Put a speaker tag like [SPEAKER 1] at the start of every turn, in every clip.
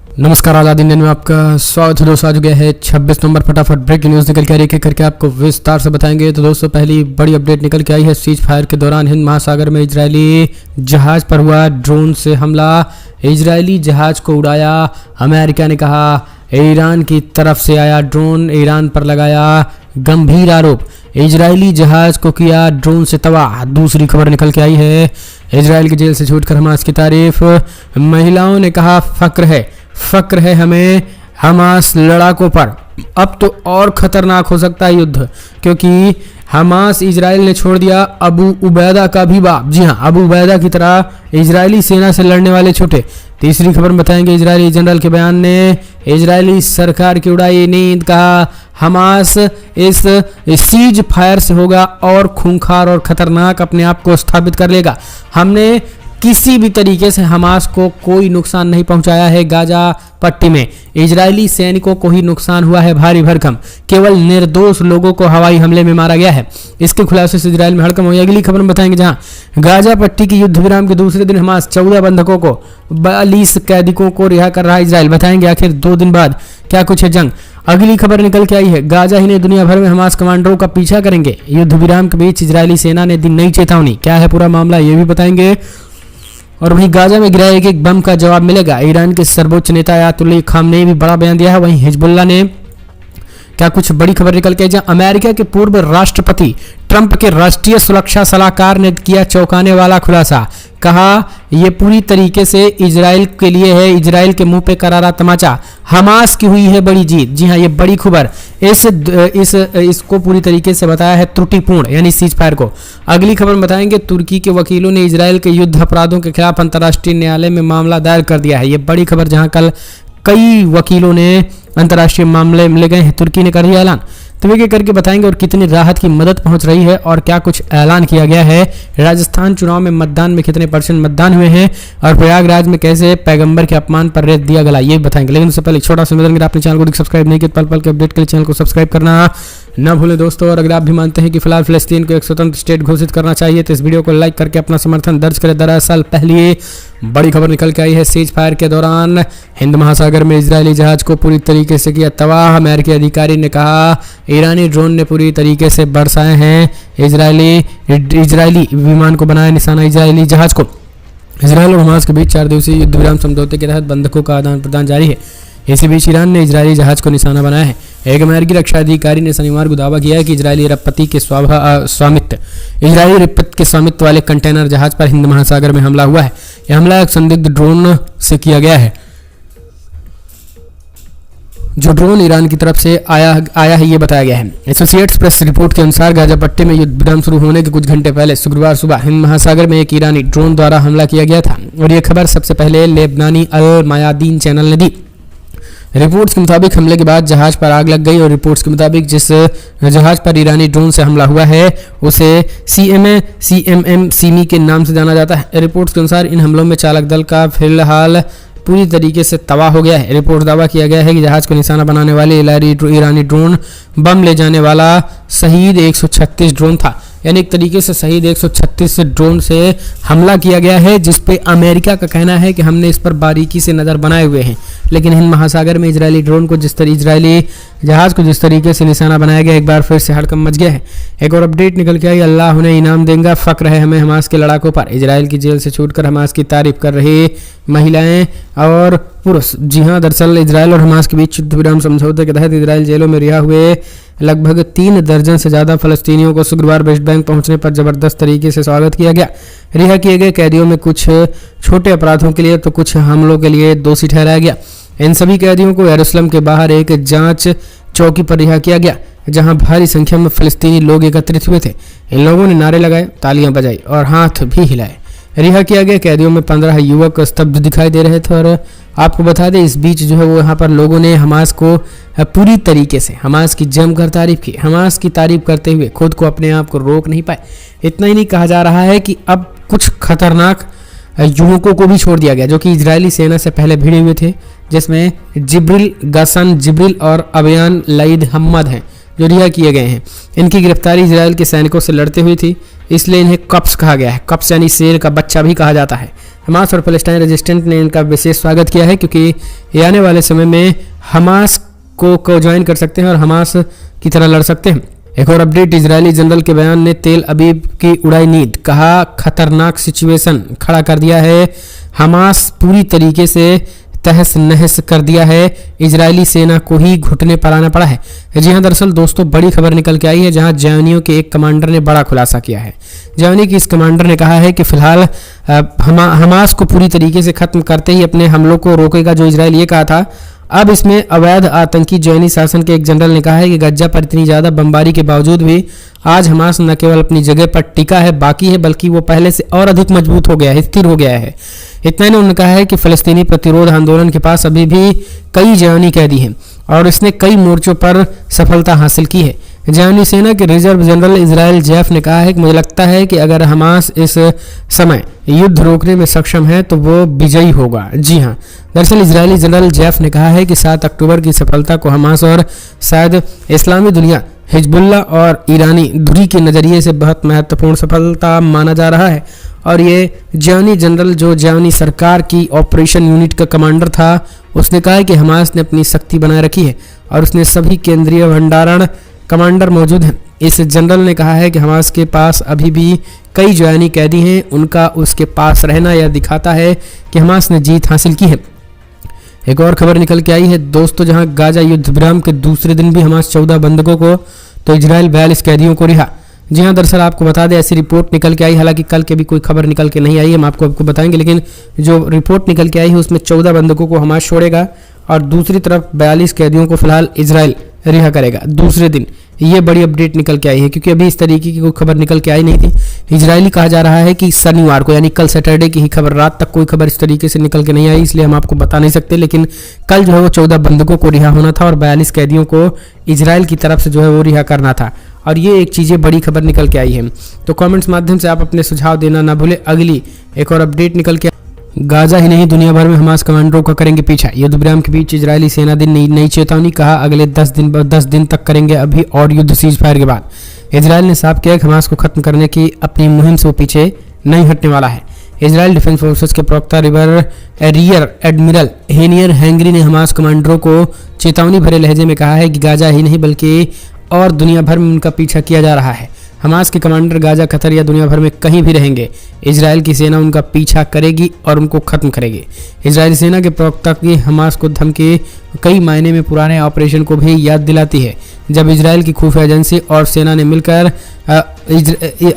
[SPEAKER 1] नमस्कार, आजादी इंडियन में आपका स्वागत है दोस्तों। आज गया है 26 नवंबर। फटाफट ब्रेकिंग न्यूज़ निकल के आ रही है करके आपको विस्तार से बताएंगे। तो दोस्तों, पहली बड़ी अपडेट निकल के आई है। सीज फायर के दौरान हिंद महासागर में इजरायली जहाज पर हुआ ड्रोन से हमला। इजरायली जहाज को उड़ाया। अमेरिका ने कहा ईरान की तरफ से आया ड्रोन, ईरान पर लगाया गंभीर आरोप। इजरायली जहाज को किया ड्रोन से तबाह। दूसरी खबर निकल के आई है। इजरायल की जेल से छूटकर हमास की तारीफ। महिलाओं ने कहा फक्र है हमें हमास लड़ाकों पर। अब तो और खतरनाक हो सकता है युद्ध, क्योंकि हमास इजराइल ने छोड़ दिया अबू उबैदा का भी बाप। जी हां, अबू उबैदा की तरह इजरायली सेना से लड़ने वाले छूटे। तीसरी खबर बताएंगे। इजरायली जनरल के बयान ने इजरायली सरकार की उड़ाई नींद। कहा हमास इस सीज फायर से होगा और खूंखार और खतरनाक, अपने आप को स्थापित कर लेगा। हमने किसी भी तरीके से हमास को कोई नुकसान नहीं पहुंचाया है। गाजा पट्टी में इजरायली सैनिकों को ही नुकसान हुआ है भारी भरकम। केवल निर्दोष लोगों को हवाई हमले में मारा गया है। इसके खुलासे से इजरायल में हड़कंप हुई। अगली खबर में बताएंगे, जहां गाजा पट्टी की युद्ध विराम के दूसरे दिन हमास 14 बंधकों को 42 कैदियों को रिहा कर रहा है। इजरायल बताएंगे आखिर 2 दिन बाद क्या कुछ है जंग। अगली खबर निकल के आई है। गाजा ही नहीं, दुनिया भर में हमास कमांडरों का पीछा करेंगे। युद्ध विराम के बीच इजरायली सेना ने दी नई चेतावनी। क्या है पूरा मामला, ये भी बताएंगे। और वहीं गाजा में गिराए एक बम का जवाब मिलेगा। ईरान के सर्वोच्च नेता अयातुल्लाह खामनेई ने भी बड़ा बयान दिया है। वहीं हिजबुल्लाह ने क्या कुछ बड़ी खबर निकल के, जहां अमेरिका के पूर्व राष्ट्रपति ट्रंप के राष्ट्रीय सुरक्षा सलाहकार ने किया चौंकाने वाला खुलासा। कहा यह पूरी तरीके से इजराइल के लिए है। इजराइल के मुंह पे करारा तमाचा। हमास की हुई है बड़ी जीत। जी हां, ये बड़ी खबर। इसको पूरी तरीके से बताया है त्रुटिपूर्ण, यानी सीज फायर को। अगली खबर बताएंगे। तुर्की के वकीलों ने इजराइल के युद्ध अपराधों के खिलाफ अंतर्राष्ट्रीय न्यायालय में मामला दायर कर दिया है। ये बड़ी खबर, जहां कल कई वकीलों ने अंतर्राष्ट्रीय मामले मिले गए हैं। तुर्की ने कर दिया ऐलान। तो वे करके बताएंगे और कितनी राहत की मदद पहुंच रही है और क्या कुछ ऐलान किया गया है। राजस्थान चुनाव में मतदान में कितने % मतदान हुए हैं और प्रयागराज में कैसे पैगंबर के अपमान पर रेत दिया गला, ये बताएंगे। लेकिन उससे पहले एक छोटा सा निवेदन, आपने चैनल को सब्सक्राइब नहीं किया, पल पल के अपडेट के लिए चैनल को सब्सक्राइब करना न भूलें दोस्तों। और अगर आप भी मानते हैं कि फिलहाल फिलिस्तीन को एक स्वतंत्र स्टेट घोषित करना चाहिए तो इस वीडियो को लाइक करके अपना समर्थन दर्ज करें। दरअसल पहली बड़ी खबर निकल के आई है। सीज फायर के दौरान हिंद महासागर में इजरायली जहाज को पूरी तरीके से किया तबाह। अमेरिकी अधिकारी ने कहा ईरानी ड्रोन ने पूरी तरीके से बरसाए हैं इजरायली विमान को, बनाया निशाना इजरायली जहाज को। इजरायल और हमास के बीच 4 दिवसीय युद्ध विराम समझौते के तहत बंधकों का आदान प्रदान जारी है। इसी बीच ईरान ने इजरायली जहाज को निशाना बनाया है। एक अमेरिकी रक्षा अधिकारी ने शनिवार को दावा किया है कि इजरायली रपत्ती के स्वामित्व वाले कंटेनर जहाज पर हिंद महासागर में हमला हुआ है। यह हमला एक संदिग्ध ड्रोन से किया गया है। जो ड्रोन ईरान की तरफ से आया है, ये बताया गया है। एसोसिएट्स प्रेस रिपोर्ट के अनुसार गाजा पट्टी में युद्ध विराम शुरू होने के कुछ घंटे पहले शुक्रवार सुबह हिंद महासागर में एक ईरानी ड्रोन द्वारा हमला किया गया था और यह खबर सबसे पहले लेबनानी अल मायादीन चैनल ने दी। रिपोर्ट्स के मुताबिक हमले के बाद जहाज पर आग लग गई और रिपोर्ट्स के मुताबिक जिस जहाज पर ईरानी ड्रोन से हमला हुआ है उसे CMM सीमी के नाम से जाना जाता है। रिपोर्ट्स के अनुसार इन हमलों में चालक दल का फिलहाल पूरी तरीके से तबाह हो गया है। रिपोर्ट दावा किया गया है कि जहाज को निशाना बनाने वाले ईरानी ड्रोन बम ले जाने वाला शहीद 136 ड्रोन था। यानी एक तरीके से शहीद 136 ड्रोन से हमला किया गया है, जिस पे अमेरिका का कहना है कि हमने इस पर बारीकी से नज़र बनाए हुए हैं। लेकिन हिंद महासागर में इजरायली ड्रोन को इजरायली जहाज को जिस तरीके से निशाना बनाया गया, एक बार फिर से हड़कंप मच गया है। एक और अपडेट निकल के आई। अल्लाह उन्हें इनाम देगा, फक्र है हमें हमास के लड़ाकों पर। इजरायल की जेल से छूटकर हमास की तारीफ कर रही महिलाएं और पुरुष। जी हां, दरअसल इजरायल और हमास के बीच युद्ध विराम समझौते के तहत इजरायल जेलों में रिहा हुए लगभग 3 दर्जन से ज़्यादा फलस्तीनियों को शुक्रवार वेस्ट बैंक पहुंचने पर जबरदस्त तरीके से स्वागत किया गया। रिहा किए गए कैदियों में कुछ छोटे अपराधों के लिए तो कुछ हमलों के लिए दोषी ठहराया गया। इन सभी कैदियों को यरूशलेम के बाहर एक जांच चौकी पर रिहा किया गया, जहां भारी संख्या में फलस्तीनी लोग एकत्रित हुए थे। इन लोगों ने नारे लगाए, तालियां बजाई और हाथ भी हिलाए। रिहा किया गया कैदियों में 15 युवक स्तब्ध दिखाई दे रहे थे। और आपको बता दें, इस बीच जो है वो यहाँ पर लोगों ने हमास को पूरी तरीके से हमास की जमकर तारीफ की। हमास की तारीफ करते हुए खुद को अपने आप को रोक नहीं पाए। इतना ही नहीं, कहा जा रहा है कि अब कुछ खतरनाक युवकों को भी छोड़ दिया गया जो कि इजरायली सेना से पहले भिड़े हुए थे, जिसमें जिब्रिल गसन जिब्रिल और अबयान लईद हम्मद हैं, जो रिहा किए गए हैं। इनकी गिरफ्तारी इजरायल के सैनिकों से लड़ते हुई थी, इसलिए इन्हें कप्स कहा गया है। कप्स यानी शेर का बच्चा भी कहा जाता है। हमास और फलस्तीन रेजिस्टेंट ने इनका विशेष स्वागत किया है, क्योंकि ये आने वाले समय में हमास को ज्वाइन कर सकते हैं और हमास की तरह लड़ सकते हैं। एक और अपडेट, इजरायली जनरल के बयान ने तेल अवीव की उड़ाई नींद, कहा खतरनाक सिचुएशन खड़ा कर दिया है, हमास पूरी तरीके से तहस नहस कर दिया है, इजरायली सेना को ही घुटने पर आना पड़ा है। जी हां, दरअसल दोस्तों बड़ी खबर निकल के आई है, जहां जवानियों के एक कमांडर ने बड़ा खुलासा किया है। जवानी की इस कमांडर ने कहा है कि फिलहाल हमास को पूरी तरीके से खत्म करते ही अपने हमलों को रोकेगा, जो इजरायल ये कहा था। अब इसमें अवैध आतंकी जैनी शासन के एक जनरल ने कहा है कि गज्जा पर इतनी ज्यादा बमबारी के बावजूद भी आज हमास न केवल अपनी जगह पर टिका है बाकी है, बल्कि वो पहले से और अधिक मजबूत हो गया है, स्थिर हो गया है। इतना ही उन्होंने कहा है कि फलस्तीनी प्रतिरोध आंदोलन के पास अभी भी कई जवानी कैदी हैं और इसने कई मोर्चों पर सफलता हासिल की है। जवानी सेना के रिजर्व जनरल इजराइल जैफ ने कहा है कि मुझे लगता है कि अगर हमास इस समय युद्ध रोकने में सक्षम है तो वो विजयी होगा। जी हाँ, दरअसल इजरायली जनरल जैफ ने कहा है कि 7 अक्टूबर की सफलता को हमास और शायद इस्लामी दुनिया, हिजबुल्ला और ईरानी दूरी के नज़रिए से बहुत महत्वपूर्ण सफलता माना जा रहा है। और ये जवानी जनरल, जो जवानी सरकार की ऑपरेशन यूनिट का कमांडर था, उसने कहा है कि हमास ने अपनी शक्ति बनाए रखी है और उसने सभी केंद्रीय भंडारण कमांडर मौजूद हैं। इस जनरल ने कहा है कि हमास के पास अभी भी कई जवानी कैदी हैं, उनका उसके पास रहना यह दिखाता है कि हमास ने जीत हासिल की है। एक और खबर निकल के आई है दोस्तों, जहां गाजा युद्ध विराम के दूसरे दिन भी हमास 14 बंधकों को तो इजराइल 42 कैदियों को रिहा। जी हाँ, दरअसल आपको बता दें ऐसी रिपोर्ट निकल के आई, हालांकि कल के भी कोई खबर निकल के नहीं आई है, हम आपको बताएंगे, लेकिन जो रिपोर्ट निकल के आई है उसमें 14 बंधकों को हमास छोड़ेगा और दूसरी तरफ 42 कैदियों को फिलहाल इजराइल रिहा करेगा दूसरे दिन। ये बड़ी अपडेट निकल के आई है, क्योंकि अभी इस तरीके की कोई खबर निकल के आई नहीं थी। इजरायली कहा जा रहा है कि शनिवार को, यानी कल सैटरडे की ही खबर, रात तक कोई खबर इस तरीके से निकल के नहीं आई, इसलिए हम आपको बता नहीं सकते। लेकिन कल जो है वो 14 बंधकों को रिहा होना था और 42 कैदियों को इजराइल की तरफ से जो है वो रिहा करना था। और ये एक चीज़ें बड़ी खबर निकल के आई है, तो कमेंट्स माध्यम से आप अपने सुझाव देना ना भूले। अगली एक और अपडेट निकल के, गाजा ही नहीं दुनिया भर में हमास कमांडरों का करेंगे पीछा, युद्ध विराम के बीच इजरायली सेना दिन नई चेतावनी, कहा अगले 10 दिन तक करेंगे अभी और युद्ध सीज फायर के बाद। इजराइल ने साफ किया कि हमास को खत्म करने की अपनी मुहिम से वो पीछे नहीं हटने वाला है। इजराइल डिफेंस फोर्सेस के प्रवक्ता रियर एडमिरल हेनियर हैंगरी ने हमास कमांडरों को चेतावनी भरे लहजे में कहा है कि गाजा ही नहीं बल्कि और दुनिया भर में उनका पीछा किया जा रहा है। हमास के कमांडर गाजा, कतर या दुनिया भर में कहीं भी रहेंगे, इजराइल की सेना उनका पीछा करेगी और उनको खत्म करेगी। इजरायली सेना के प्रवक्ता की हमास को धमकी कई मायने में पुराने ऑपरेशन को भी याद दिलाती है, जब इजराइल की खुफिया एजेंसी और सेना ने मिलकर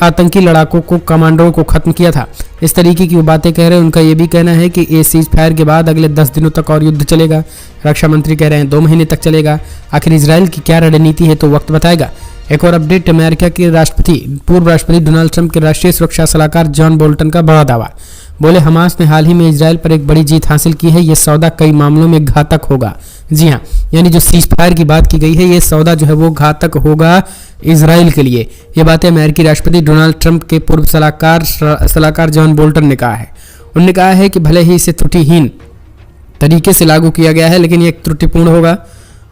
[SPEAKER 1] आतंकी लड़ाकों को कमांडरों को खत्म किया था। इस तरीके की वो बातें कह रहे हैं। उनका ये भी कहना है कि ये सीज फायर के बाद अगले 10 दिनों तक और युद्ध चलेगा। रक्षा मंत्री कह रहे हैं 2 महीने तक चलेगा। आखिर इजराइल की क्या रणनीति है तो वक्त बताएगा। एक और अपडेट, अमेरिका के पूर्व राष्ट्रपति डोनाल्ड ट्रंप के राष्ट्रीय सुरक्षा सलाहकार जॉन बोल्टन का बड़ा दावा, बोले हमास ने हाल ही में इजराइल पर एक बड़ी जीत हासिल की है, ये सौदा कई मामलों में घातक होगा। जी हाँ, यानी जो सीज फायर की बात की गई है, ये सौदा जो है वो घातक होगा इजराइल के लिए। ये बातें अमेरिकी राष्ट्रपति डोनाल्ड ट्रंप के पूर्व सलाहकार जॉन बोल्टन ने कहा है। उन्होंने कहा है कि भले ही इसे त्रुटिहीन तरीके से लागू किया गया है, लेकिन ये त्रुटिपूर्ण होगा।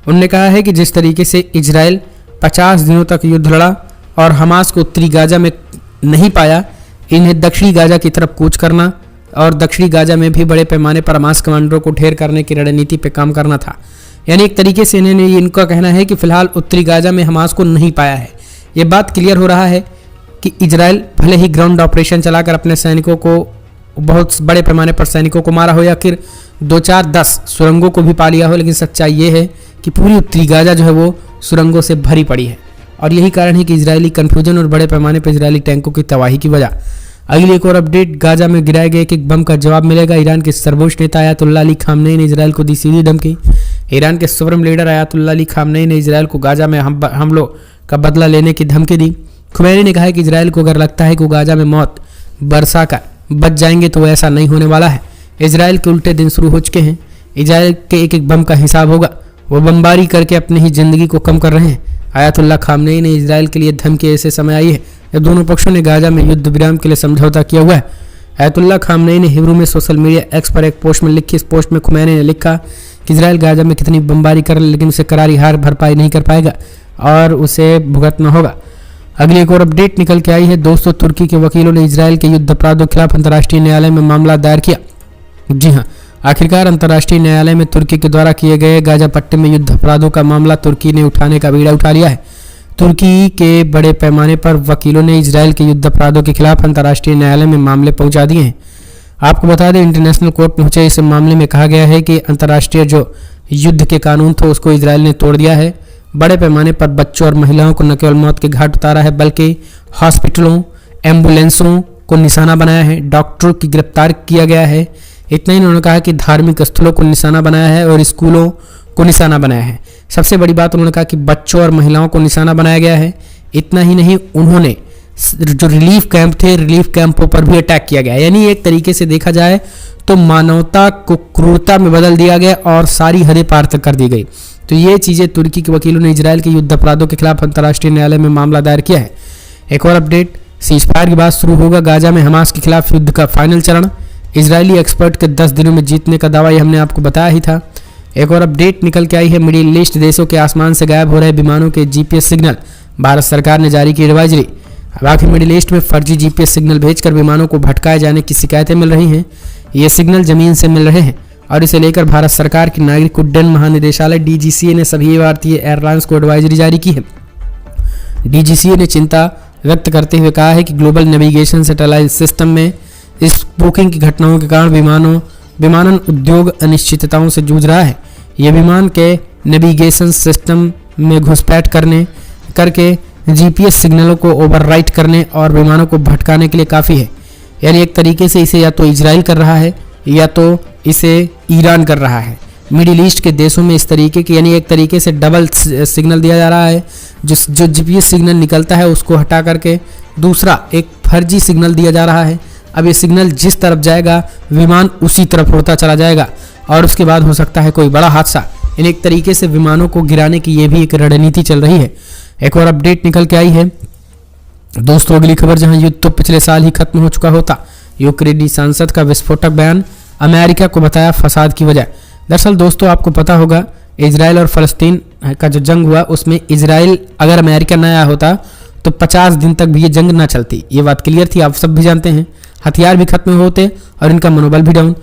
[SPEAKER 1] उन्होंने कहा है कि जिस तरीके से इजराइल 50 दिनों तक युद्ध लड़ा और हमास को उत्तरी गाजा में नहीं पाया, इन्हें दक्षिणी गाजा की तरफ कूच करना और दक्षिणी गाजा में भी बड़े पैमाने पर हमास कमांडरों को ढेर करने की रणनीति पे काम करना था। यानी एक तरीके से इनका कहना है कि फिलहाल उत्तरी गाजा में हमास को नहीं पाया है। ये बात क्लियर हो रहा है कि इजराइल भले ही ग्राउंड ऑपरेशन चलाकर अपने सैनिकों को, बहुत बड़े पैमाने पर सैनिकों को मारा हो या फिर 2-4-10 सुरंगों को भी पा लिया हो, लेकिन सच्चाई ये है कि पूरी उत्तरी गाजा जो है वो सुरंगों से भरी पड़ी है। और यही कारण है कि इजरायली कन्फ्यूजन और बड़े पैमाने पर इजरायली टैंकों की तबाही की वजह। अगली एक और अपडेट, गाजा में गिराए गए एक बम का जवाब मिलेगा। ईरान के सर्वोच्च नेता अयातुल्लाह अली खामनेई ने इजरायल को दी सीधी धमकी। ईरान के supreme leader Ayatollah Ali Khamenei ने इजरायल को गाजा में हमलों का बदला लेने की धमकी दी। खुमैनी ने कहा है कि इजरायल को अगर लगता है कि वो गाजा में मौत बरसाकर बच जाएंगे तो ऐसा नहीं होने वाला है। इजरायल के उल्टे दिन शुरू हो चुके हैं। इजरायल के एक बम का हिसाब होगा, वो बमबारी करके अपनी ही जिंदगी को कम कर रहे हैं। अयातुल्लाह खामनेई ने इजरायल के लिए धमकी ऐसे समय आई है जब दोनों पक्षों ने गाजा में युद्ध विराम के लिए समझौता किया हुआ है। अयातुल्लाह खामनेई ने हिब्रू में सोशल मीडिया एक्स पर एक पोस्ट में लिखी। इस पोस्ट में खुमैनी ने लिखा कि इजरायल गाजा में कितनी बमबारी कर लेकिन उसे करारी हार भरपाई नहीं कर पाएगा और उसे भुगतना होगा। अगली एक और अपडेट निकल के आई है दोस्तों, तुर्की के वकीलों ने इजराइल के युद्ध अपराधों के खिलाफ अंतर्राष्ट्रीय न्यायालय में मामला दायर किया। जी हां, आखिरकार अंतर्राष्ट्रीय न्यायालय में तुर्की के द्वारा किए गए गाजा पट्टी में युद्ध अपराधों का मामला तुर्की ने उठाने का बीड़ा उठा लिया है। तुर्की के बड़े पैमाने पर वकीलों ने इजराइल के युद्ध अपराधों के खिलाफ अंतर्राष्ट्रीय न्यायालय में मामले पहुंचा दिए हैं। आपको बता दें, इंटरनेशनल कोर्ट पहुंचे इस मामले में कहा गया है कि अंतर्राष्ट्रीय जो युद्ध के कानून थे उसको इजराइल ने तोड़ दिया है। बड़े पैमाने पर बच्चों और महिलाओं को न केवल मौत के घाट उतारा है बल्कि हॉस्पिटलों, एम्बुलेंसों को निशाना बनाया है, डॉक्टरों की गिरफ्तार किया गया है। इतना ही उन्होंने कहा कि धार्मिक स्थलों को निशाना बनाया है और स्कूलों को निशाना बनाया है। सबसे बड़ी बात उन्होंने कहा कि बच्चों और महिलाओं को निशाना बनाया गया है। इतना ही नहीं, उन्होंने जो रिलीफ कैंप थे, रिलीफ कैंपों पर भी अटैक किया गया। यानी एक तरीके से देखा जाए तो मानवता को क्रूरता में बदल दिया गया और सारी हदें पार तक कर दी गई। तो ये चीजें तुर्की के वकीलों ने इजराइल के युद्ध अपराधों के खिलाफ अंतर्राष्ट्रीय न्यायालय में मामला दायर किया है। एक और अपडेट, सीजफायर की बात शुरू होगा गाजा में हमास के खिलाफ युद्ध का फाइनल चरण। इजरायली एक्सपर्ट के 10 दिनों में जीतने का दावा, ये हमने आपको बताया ही था। एक और अपडेट निकल के आई है, मिडिल ईस्ट देशों के आसमान से गायब हो रहे विमानों के जीपीएस सिग्नल, भारत सरकार ने जारी की एडवाइजरी। बाकी मिडिल ईस्ट में फर्जी जीपीएस सिग्नल भेजकर विमानों को भटकाए जाने की शिकायतें मिल रही हैं। ये सिग्नल जमीन से मिल रहे हैं और इसे लेकर भारत सरकार की नागरिक उड्डयन महानिदेशालय डीजीसीए ने सभी भारतीय एयरलाइंस को एडवाइजरी जारी की है। डीजीसीए ने चिंता व्यक्त करते हुए कहा है कि ग्लोबल नेविगेशन सैटेलाइट सिस्टम में स्पूफिंग की घटनाओं के कारण विमानन उद्योग अनिश्चितताओं से जूझ रहा है। ये विमान के नेविगेशन सिस्टम में घुसपैठ करके जीपीएस सिग्नलों को ओवरराइट करने और विमानों को भटकाने के लिए काफ़ी है। यानी एक तरीके से इसे या तो इजराइल कर रहा है या तो इसे ईरान कर रहा है। मिडिल ईस्ट के देशों में इस तरीके की, यानी एक तरीके से डबल सिग्नल दिया जा रहा है। जो जीपीएस सिग्नल निकलता है उसको हटा करके दूसरा एक फर्जी सिग्नल दिया जा रहा है। अब ये सिग्नल जिस तरफ जाएगा विमान उसी तरफ उड़ता चला जाएगा और उसके बाद हो सकता है कोई बड़ा हादसा। यानी एक तरीके से विमानों को गिराने की ये भी एक रणनीति चल रही है। एक और अपडेट निकल के आई है दोस्तों, अगली खबर, जहां युद्ध तो पिछले साल ही खत्म हो चुका होता, यूक्रेनी सांसद का विस्फोटक बयान, अमेरिका को बताया फसाद की वजह। दरअसल दोस्तों आपको पता होगा, इजराइल और फलस्तीन का जो जंग हुआ उसमें इजराइल अगर अमेरिका न आया होता तो 50 दिन तक भी ये जंग ना चलती। ये बात क्लियर थी, आप सब भी जानते हैं। हथियार भी खत्म होते और इनका मनोबल भी डाउन,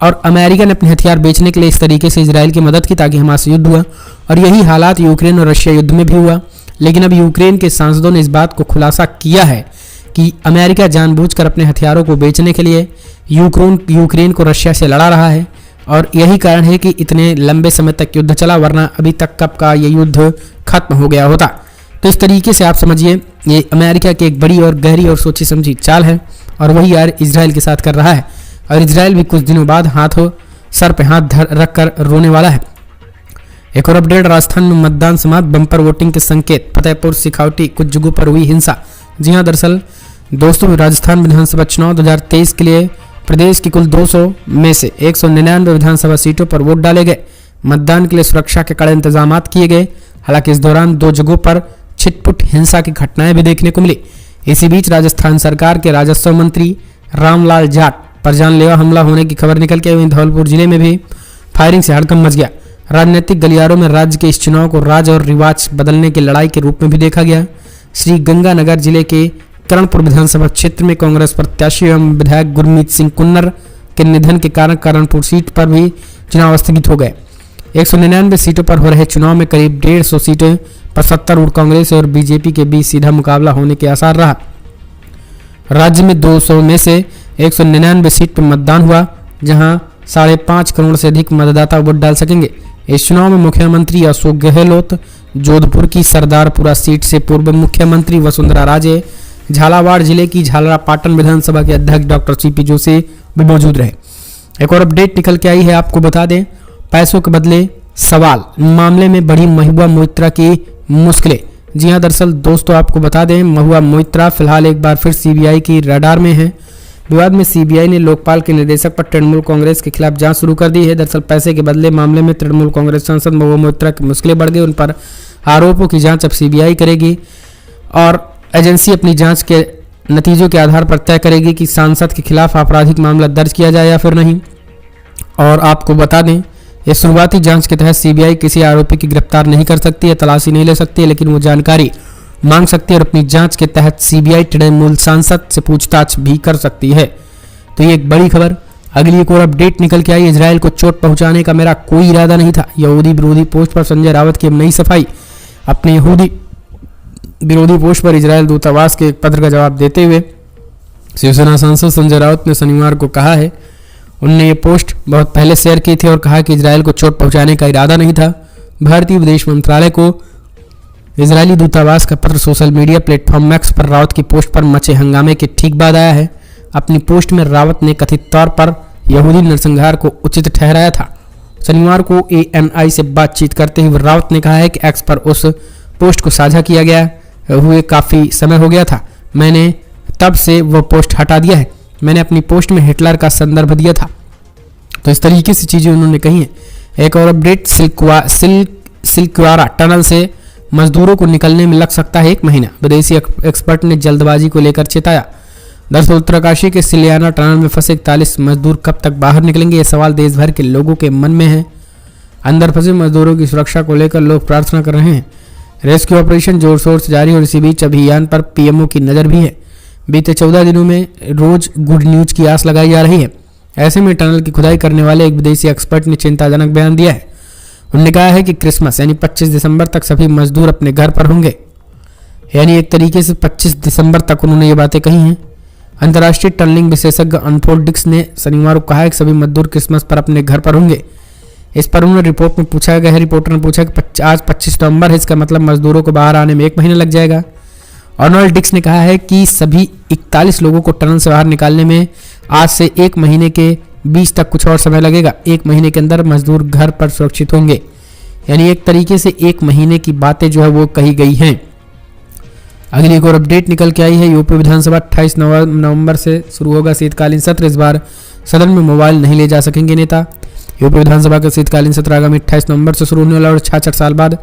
[SPEAKER 1] और अमेरिका ने अपने हथियार बेचने के लिए इस तरीके से इजराइल की मदद की ताकि हमास युद्ध हुआ। और यही हालात यूक्रेन और रशिया युद्ध में भी हुआ। लेकिन अब यूक्रेन के सांसदों ने इस बात को खुलासा किया है कि अमेरिका जानबूझकर अपने हथियारों को बेचने के लिए यूक्रेन को रशिया से लड़ा रहा है और यही कारण है कि इतने लंबे समय तक युद्ध चला, वरना अभी तक कब का ये युद्ध खत्म हो गया होता। तो इस तरीके से आप समझिए ये अमेरिका की एक बड़ी और गहरी और सोची समझी चाल है और वही यार इजराइल के साथ कर रहा है। और इजराइल भी कुछ दिनों बाद सर पे हाथ रख कर रोने वाला है। एक और अपडेट, राजस्थान में मतदान समाप्त, बम्पर वोटिंग के संकेत, फतेहपुर सिखावटी कुछ जगहों पर हुई हिंसा। जी हां, दरअसल दोस्तों राजस्थान विधानसभा चुनाव 2023 के लिए प्रदेश की कुल 200 में से 199 विधानसभा सीटों पर वोट डाले गए। मतदान के लिए सुरक्षा के कड़े इंतजाम किए गए। हालांकि इस दौरान 2 जगहों पर छिटपुट हिंसा की घटनाएं भी देखने को मिली। इसी बीच राजस्थान सरकार के राजस्व मंत्री रामलाल जाट पर जानलेवा हमला होने की खबर निकल के आई। धौलपुर जिले में भी फायरिंग से हड़कंप मच गया। राजनीतिक गलियारों में राज्य के इस चुनाव को राज और रिवाज बदलने की लड़ाई के रूप में भी देखा गया। श्री गंगानगर जिले के करणपुर विधानसभा क्षेत्र में कांग्रेस प्रत्याशी एवं विधायक गुरमीत सिंह कुन्नर के निधन के कारण करणपुर सीट पर भी चुनाव स्थगित हो गए। 199 सीटों पर हो रहे चुनाव में करीब 150 सीटें पर 70 वोट कांग्रेस और बीजेपी के बीच सीधा मुकाबला होने के आसार रहा। राज्य में 200 में से 199 सीट पर मतदान हुआ, जहां 5.5 करोड़ से अधिक मतदाता वोट डाल सकेंगे। इस चुनाव में मुख्यमंत्री अशोक गहलोत जोधपुर की सरदारपुरा सीट से, पूर्व मुख्यमंत्री वसुंधरा राजे झालावाड़ जिले की झालरापाटन विधानसभा के अध्यक्ष डॉक्टर सीपी जोशी भी मौजूद रहे। एक और अपडेट निकल के आई है, आपको बता दें, पैसों के बदले सवाल मामले में बढ़ी महुआ मोइत्रा की मुश्किलें। जी हां, दरअसल दोस्तों आपको बता दें, महुआ मोइत्रा फिलहाल एक बार फिर सीबीआई की रडार में है। विवाद में सीबीआई ने लोकपाल के निर्देशक पर तृणमूल कांग्रेस के खिलाफ जांच शुरू कर दी है। दरअसल पैसे के बदले मामले में तृणमूल कांग्रेस सांसद महुआ मोइत्रा की मुश्किलें बढ़ गई। उन पर आरोपों की जांच अब सीबीआई करेगी और एजेंसी अपनी जांच के नतीजों के आधार पर तय करेगी कि सांसद के खिलाफ आपराधिक मामला दर्ज किया जाए या फिर नहीं। और आपको बता दें, ये शुरुआती जांच के तहत सीबीआई किसी आरोपी की गिरफ्तार नहीं कर सकती है, तलाशी नहीं ले सकती है, लेकिन वो जानकारी मांग सकती है और अपनी जांच के तहत सीबीआई तृणमूल सांसद से पूछताछ भी कर सकती है। तो ये एक बड़ी खबर। अगली एक और अपडेट निकल के आई। इजराइल को चोट पहुंचाने का मेरा कोई इरादा नहीं था, यहूदी विरोधी पोस्ट पर संजय रावत की अब नई सफाई। अपने यहूदी विरोधी पोस्ट पर इजरायल दूतावास के एक पत्र का जवाब देते हुए शिवसेना सांसद संजय रावत ने शनिवार को कहा है, उन्होंने ये पोस्ट बहुत पहले शेयर की थी और कहा कि इजरायल को चोट पहुंचाने का इरादा नहीं था। भारतीय विदेश मंत्रालय को इजरायली दूतावास का पत्र सोशल मीडिया प्लेटफॉर्म मैक्स पर रावत की पोस्ट पर मचे हंगामे के ठीक बाद आया है। अपनी पोस्ट में रावत ने कथित तौर पर यहूदी नरसंहार को उचित ठहराया था। शनिवार को ANI से बातचीत करते हुए रावत ने कहा है कि एक्स पर उस पोस्ट को साझा किया गया हुए काफ़ी समय हो गया था, मैंने तब से वो पोस्ट हटा दिया है। मैंने अपनी पोस्ट में हिटलर का संदर्भ दिया था। तो इस तरीके से चीज़ें उन्होंने कही हैं। एक और अपडेट, सिल्कवारा टनल से मजदूरों को निकलने में लग सकता है 1 महीना, विदेशी एक्सपर्ट ने जल्दबाजी को लेकर चेताया। दरअसल उत्तरकाशी के सिलियाना टनल में फंसे 41 मजदूर कब तक बाहर निकलेंगे, ये सवाल देश भर के लोगों के मन में है। अंदर फंसे मजदूरों की सुरक्षा को लेकर लोग प्रार्थना कर रहे हैं। रेस्क्यू ऑपरेशन जोर शोर से जारी और इसी बीच अभियान पर पीएमओ की नज़र भी है। बीते 14 दिनों में रोज गुड न्यूज की आस लगाई जा रही है। ऐसे में टनल की खुदाई करने वाले एक विदेशी एक्सपर्ट ने चिंताजनक बयान दिया है। उन्होंने कहा है कि क्रिसमस यानी 25 दिसंबर तक सभी मजदूर अपने घर पर होंगे। यानी एक तरीके से 25 दिसंबर तक उन्होंने ये बातें कही हैं। अंतर्राष्ट्रीय टनलिंग विशेषज्ञ अनफोल्ड डिक्स ने शनिवार को कहा है कि सभी मजदूर क्रिसमस पर अपने घर पर होंगे। इस पर उन्होंने रिपोर्ट में पूछा गया है, रिपोर्टर ने पूछा कि आज 25 नवंबर है, इसका मतलब मजदूरों को बाहर आने में 1 महीना लग जाएगा। अर्नोल्ड डिक्स ने कहा है कि सभी 41 लोगों को टनल से बाहर निकालने में आज से 1 महीने के बीच तक कुछ और समय लगेगा। 1 महीने के अंदर मजदूर घर पर सुरक्षित होंगे। यानी एक तरीके से 1 महीने की बातें जो है वो कही गई हैं। अगली एक और अपडेट निकल के आई है। यूपी विधानसभा 28 नवंबर से शुरू होगा शीतकालीन सत्र। इस बार सदन में मोबाइल नहीं ले जा सकेंगे नेता। यूपी विधानसभा का शीतकालीन सत्र आगामी 28 नवंबर से शुरू होने वाला और 66 साल बाद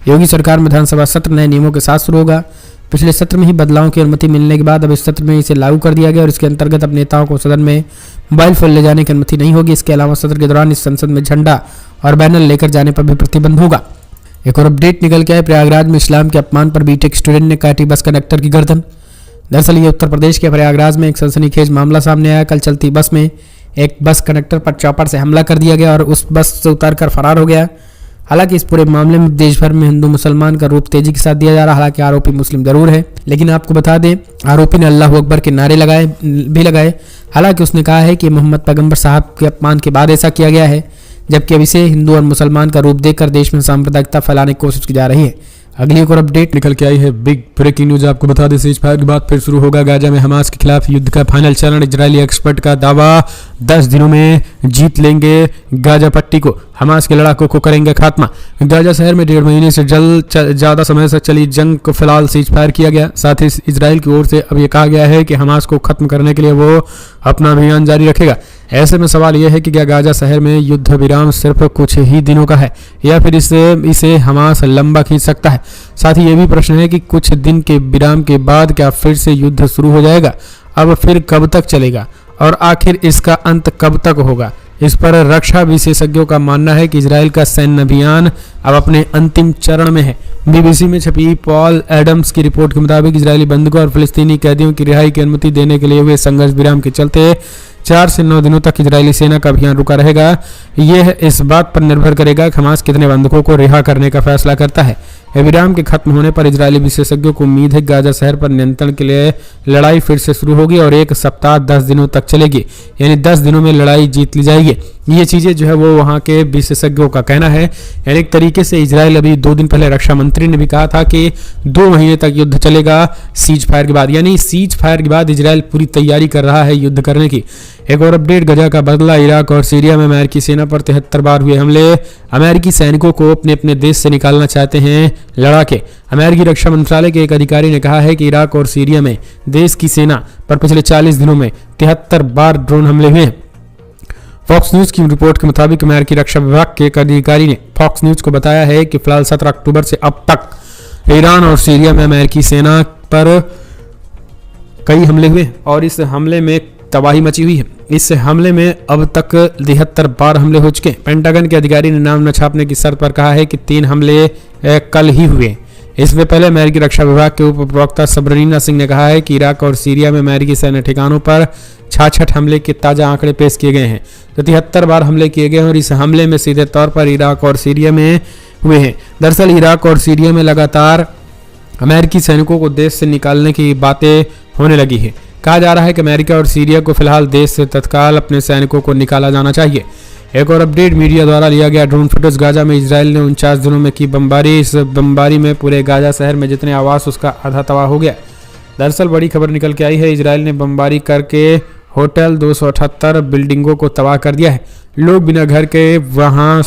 [SPEAKER 1] योगी सरकार में विधानसभा सत्र नए नियमों के साथ शुरू होगा। पिछले सत्र में ही बदलावों की अनुमति मिलने के बाद अब इस सत्र में इसे लागू कर दिया गया और इसके अंतर्गत अब नेताओं को सदन में मोबाइल फोन ले जाने की अनुमति नहीं होगी। इसके अलावा सत्र के दौरान इस संसद में झंडा और बैनर लेकर जाने पर भी प्रतिबंध होगा। एक और अपडेट निकल के आए। प्रयागराज में इस्लाम के अपमान पर बीटेक स्टूडेंट ने काटी बस कंडक्टर की गर्दन। दरअसल ये उत्तर प्रदेश के प्रयागराज में एक सनसनीखेज मामला सामने आया। कल चलती बस में एक बस कंडक्टर पर चॉपर से हमला कर दिया गया और उस बस से उतरकर फरार हो गया। हालांकि इस पूरे मामले में देश भर में हिंदू मुसलमान का रूप तेजी के साथ दिया जा रहा है। हालांकि आरोपी मुस्लिम जरूर है, लेकिन आपको बता दें आरोपी ने अल्लाह अकबर के नारे लगाए। हालांकि उसने कहा है कि मोहम्मद पैगंबर साहब के अपमान के बाद ऐसा किया गया है, जबकि अब इसे हिंदू और मुसलमान का रूप देकर देश में सांप्रदायिकता फैलाने की कोशिश की जा रही है। अगली एक और अपडेट निकल के आई है। बिग ब्रेकिंग न्यूज आपको बता दें, सीज फायर के बाद फिर शुरू होगा गाजा में हमास के खिलाफ युद्ध का फाइनल चरण। इजरायली एक्सपर्ट का दावा 10 दिनों में जीत लेंगे गाजा पट्टी को, हमास के लड़ाकों को करेंगे खात्मा। गाजा शहर में 1.5 महीने से ज़्यादा समय से चली जंग को फिलहाल सीज फायर किया गया। साथ ही इजराइल की ओर से अब यह कहा गया है कि हमास को खत्म करने के लिए वो अपना अभियान जारी रखेगा। ऐसे में सवाल यह है कि क्या गाजा शहर में युद्ध विराम सिर्फ कुछ ही दिनों का है या फिर इसे हमास लंबा खींच सकता है। साथ ही ये भी प्रश्न है कि कुछ दिन के विराम के बाद क्या फिर से युद्ध शुरू हो जाएगा, अब फिर कब तक चलेगा और आखिर इसका अंत कब तक होगा। इस पर रक्षा विशेषज्ञों का मानना है कि इजराइल का सैन्य अभियान अब अपने अंतिम चरण में है। बीबीसी में छपी पॉल एडम्स की रिपोर्ट के मुताबिक इजरायली बंधकों और फिलिस्तीनी कैदियों की रिहाई की अनुमति देने के लिए हुए संघर्ष विराम के चलते 4 से 9 दिनों तक इजरायली सेना का अभियान रुका रहेगा। यह इस बात पर निर्भर करेगा कि हमास कितने बंधकों को रिहा करने का फैसला करता है। विराम के खत्म होने पर इजरायली विशेषज्ञों को उम्मीद है गाजा शहर पर नियंत्रण के लिए लड़ाई फिर से शुरू होगी और 1 सप्ताह 10 दिनों तक चलेगी। यानी 10 दिनों में लड़ाई जीत ली जाएगी। ये चीजें जो है वो वहां के विशेषज्ञों का कहना है। यानी एक तरीके से इजराइल अभी 2 दिन पहले रक्षा मंत्री ने भी कहा था कि 2 महीने तक युद्ध चलेगा सीज फायर के बाद। यानी सीज फायर के बाद इजराइल पूरी तैयारी कर रहा है युद्ध करने की। एक और अपडेट, गजा का बदला। इराक और सीरिया में अमेरिकी सेना पर 73 बार हुए हमले। अमेरिकी सैनिकों को अपने अपने देश से निकालना चाहते हैं लड़ाके। अमेरिकी रक्षा मंत्रालय के एक अधिकारी ने कहा है कि इराक और सीरिया में देश की सेना पर पिछले 40 दिनों में 73 बार ड्रोन हमले हुए हैं। फॉक्स न्यूज की रिपोर्ट के मुताबिक अमेरिकी रक्षा विभाग के एक अधिकारी ने फॉक्स न्यूज को बताया है कि फिलहाल 17 अक्टूबर से अब तक ईरान और सीरिया में अमेरिकी सेना पर कई हमले हुए और इस हमले में तबाही मची हुई है। इस हमले में अब तक 73 बार हमले हो चुके हैं। पेंटागन के अधिकारी ने नाम न छापने की शर्त पर कहा है कि 3 हमले कल ही हुए। इससे पहले अमेरिकी रक्षा विभाग के उप प्रवक्ता सबरीना सिंह ने कहा है कि इराक और सीरिया में अमेरिकी सैन्य ठिकानों पर 66 हमले के ताज़ा आंकड़े पेश किए गए हैं। तो 73 बार हमले किए गए हैं और इस हमले में सीधे तौर पर इराक और सीरिया में हुए हैं। दरअसल इराक और सीरिया में लगातार अमेरिकी सैनिकों को देश से निकालने की बातें होने लगी है। कहा जा रहा है कि अमेरिका और सीरिया को फिलहाल देश से तत्काल अपने सैनिकों को निकाला जाना चाहिए। एक और अपडेट मीडिया द्वारा लिया गया ड्रोन फुटेज। गाजा में इजराइल ने 49 दिनों में की बमबारी। इस बमबारी में पूरे गाजा शहर में जितने आवास उसका आधा तबाह हो गया। दरअसल बड़ी खबर निकल के आई है, इजराइल ने बमबारी करके होटल 278 बिल्डिंगों को तबाह कर दिया है। लोग बिना घर के यहाँ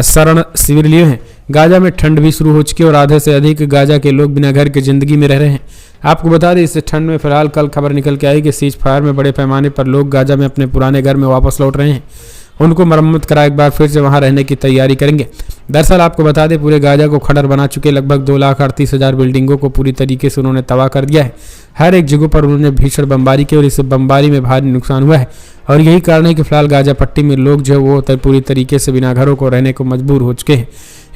[SPEAKER 1] शरण शिविर लिए हैं। गाजा में ठंड भी शुरू हो चुकी है और आधे से अधिक गाजा के लोग बिना घर के जिंदगी में रह रहे हैं। आपको बता दें, इस ठंड में फिलहाल कल खबर निकल के आई कि सीज फायर में बड़े पैमाने पर लोग गाजा में अपने पुराने घर में वापस लौट रहे हैं। उनको मरम्मत करा एक बार फिर से वहां रहने की तैयारी करेंगे। दरअसल आपको बता दें, पूरे गाजा को खंडर बना चुके लगभग 2,38,000 बिल्डिंगों को पूरी तरीके से उन्होंने तबाह कर दिया है। हर एक जगह पर उन्होंने भीषण बमबारी की और इस बमबारी में भारी नुकसान हुआ है और यही कारण है कि फिलहाल गाजा पट्टी में लोग जो है वो पूरी तरीके से बिना घरों को रहने को मजबूर हो चुके हैं।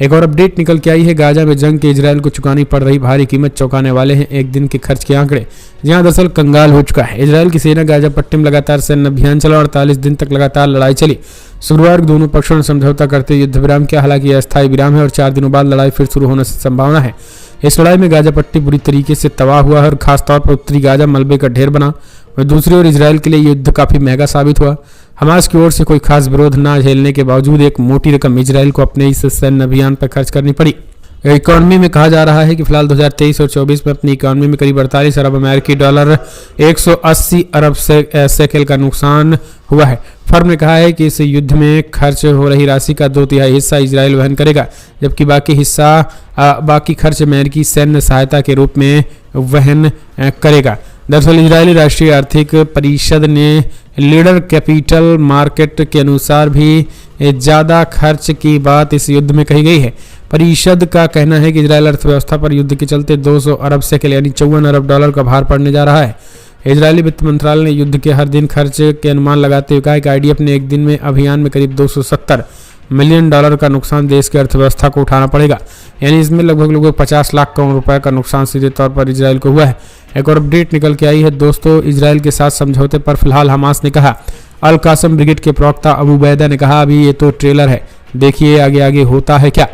[SPEAKER 1] एक और अपडेट निकल के आई है, गाजा में जंग के इजराइल को चुकानी पड़ रही भारी कीमत चौंकाने वाले हैं एक दिन के खर्च के आंकड़े। जहां दरअसल कंगाल हो चुका है। इजराइल की सेना गाजा पट्टी में लगातार सैन्य अभियान चला और 48 दिन तक लगातार लड़ाई चली। शुक्रवार को दोनों पक्षों ने समझौता करते हुए युद्ध विराम किया। हालांकि यह अस्थायी विराम है और 4 दिनों बाद लड़ाई फिर शुरू होने की संभावना है। इस लड़ाई में गाजा पट्टी बुरी तरीके से तबाह हुआ है और खासतौर पर उत्तरी गाजा मलबे का ढेर बना। और दूसरी ओर इजराइल के लिए युद्ध काफी महंगा साबित हुआ। हमास की ओर से कोई खास विरोध न झेलने के बावजूद एक मोटी रकम इजराइल को अपने इस सैन्य अभियान पर खर्च करनी पड़ी। इकॉनमी में कहा जा रहा है कि फिलहाल 2023 और 24 में अपनी इकॉनमी में करीब 48 अरब अमेरिकी डॉलर 180 अरब शेकेल का नुकसान हुआ है। फर्म ने कहा है कि इस युद्ध में खर्च हो रही राशि का 2/3 हिस्सा इजराइल वहन करेगा, जबकि बाकी खर्च अमेरिकी सैन्य सहायता के रूप में वहन करेगा। दरअसल इजरायली राष्ट्रीय आर्थिक परिषद ने लीडर कैपिटल मार्केट के अनुसार भी ज़्यादा खर्च की बात इस युद्ध में कही गई है। परिषद का कहना है कि इजरायल अर्थव्यवस्था पर युद्ध के चलते 200 अरब शेकेल यानी 54 अरब डॉलर का भार पड़ने जा रहा है। इजरायली वित्त मंत्रालय ने युद्ध के हर दिन खर्च के अनुमान लगाते हुए कहा कि आईडीएफ ने एक दिन में अभियान में करीब 270 मिलियन डॉलर का नुकसान देश की अर्थव्यवस्था को उठाना पड़ेगा। यानी इसमें लगभग 50 लाख करोड़ रुपए का नुकसान सीधे तौर पर इजरायल को हुआ है। एक और अपडेट निकल के आई है दोस्तों, इजरायल के साथ समझौते पर फिलहाल हमास ने कहा। अल कासम ब्रिगेड के प्रवक्ता अबू बैदा ने कहा, अभी ये तो ट्रेलर है, देखिए आगे आगे होता है क्या।